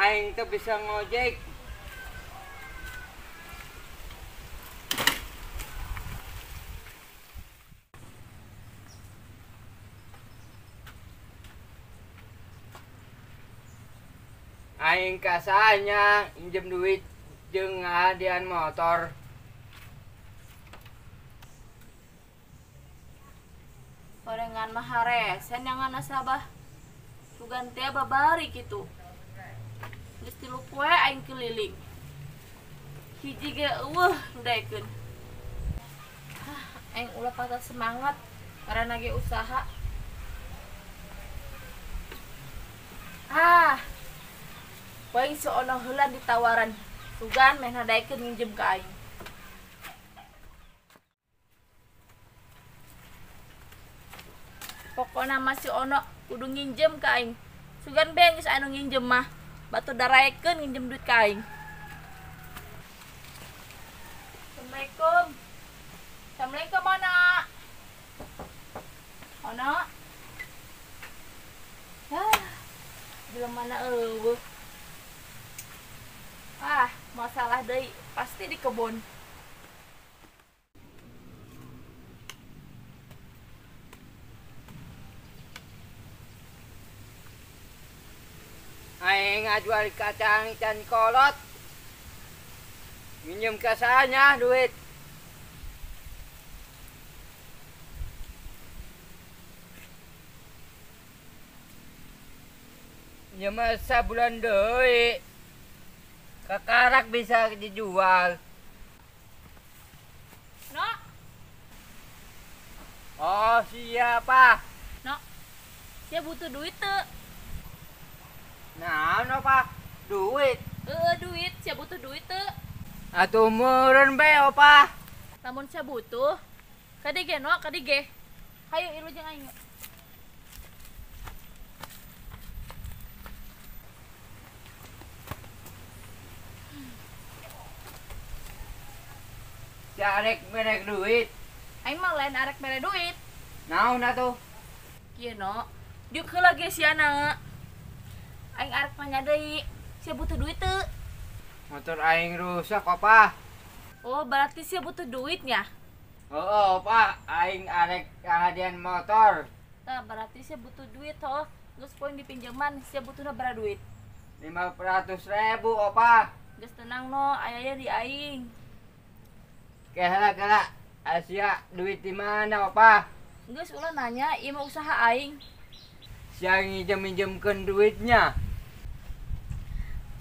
Aing tuh bisa ngojek. Aing kasanya injem duit jeung ngahadian motor. Gorengan mah haresen yang nasabah. Sugan teh babari kitu. Geus 3 poe aing keliling. Hiji ge eueuh nudaekeun. Aing ulah patah semangat karena ge usaha. Poing seono heula ditawaran. Sugan meh nadaekeun nginjem ka aing. Pokona masih ono kudu nginjem ka aing. Sugan beung geus anu nginjem mah batu daraekeun nginjem duit ka aing. Assalamualaikum. Assalamualaikum Ona. Ona. Belum mana eueuh. Masalah deui pasti di kebun. Aing ngajual kacang ikan kolot. Minjem kasanya duit. Ya masa bulan deui. Kakarak bisa dijual. No. Oh, siapa? No. Dia butuh duit teu. Nah, apa? Duit. Duit, sia butuh duit teu. Atuh meureun be opa. Lamun sia butuh, kadi ge no, kadi ge. Hayu ilu jeung aing. Si arek merek duit. Aing mah lain arek mere duit. Naon atuh? Kieu no. Diuk heula ge siana. Aing arek nanya deui, sia butuh duit teu? Motor aing rusak opa. Oh, berarti sia butuh duitnya. Oh, opa, aing arek kahadian motor. Tah, berarti sia butuh duit toh. Geus poin dipinjaman, sia butuhna bara duit. 500.000 opa. Geus tenang no, aya di aing. Kehela Asia duit di mana opa? Geus ulah nanya, ieu mah usaha aing. Sia nginjem-minjemkeun duitnya.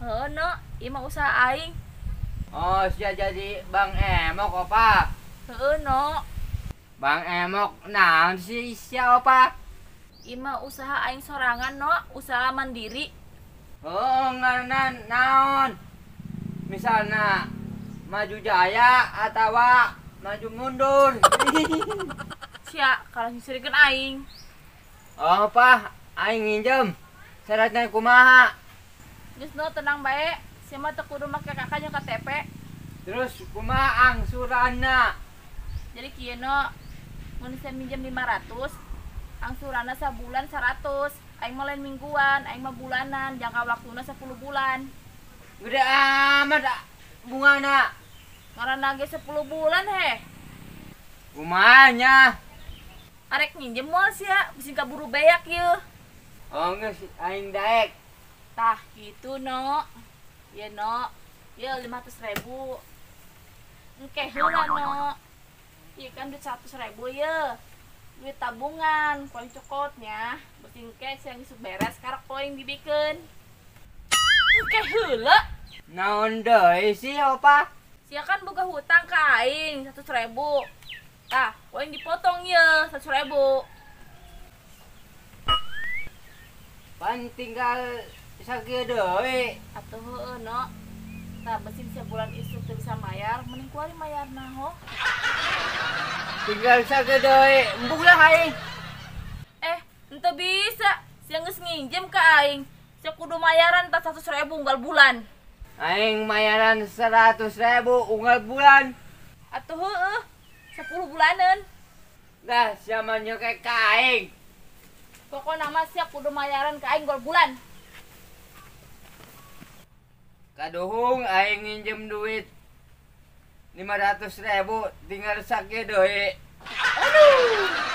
Heuh no, ieu mah usaha aing. Oh, sia jadi Bang Emok opa. Heuh no. Bang Emok naon sih sia opa? Ieu mah usaha aing sorangan no, usaha mandiri. Oh, ngaran naon? Misalna maju jaya atau maju mundur. Sia, kalau nyusurikeun aing. Oh, Pak, aing nginjem. Syaratnya kumaha? Geus no, tenang bae. Sia mah teu kudu make kakak jeung KTP. Terus kumaha angsuranna? Jadi kieu no, mun sia minjem 500, angsuranna sabulan 100. Aing mah lain mingguan, aing mah bulanan, jangka waktuna 10 bulan. Gede amat bungana. Ngaranna ge 10 bulan he. Kumanya? Arek nginjem moal sia, bisi kaburu beak ieu. Oh, geus aing daek. Tah, gitu no. Ieu no. Ieu 500.000. Engke heula no. Ieu kan duit 100.000 ieu. Duit tabungan, poin cokotnya. Beusi engke sia geus beres karek poin dibikeun. Engke heula. Naon deui sih opa? Sia kan boga hutang ka aing 100.000. Tah, poin dipotong ieu 100.000. Pan tinggal sakieu deui. Atuh heueuh no. Tah, beusi sia bulan isu teu bisa mayar, mending kuari mayarna ho. Tinggal sakieu deui, embung lah aing. Henteu bisa. Sia geus nginjem ka aing. Sia kudu mayaran tah 100.000 unggal bulan. Aing mayaran 100.000 unggal bulan. Atuh heueuh. 10 bulanan. Lah, siapa nyokek ka aing? Pokokna mah sia kudu mayaran ka aing unggal bulan. Kaduhung aing nginjem duit 500.000 tinggal sakit deui. Aduh.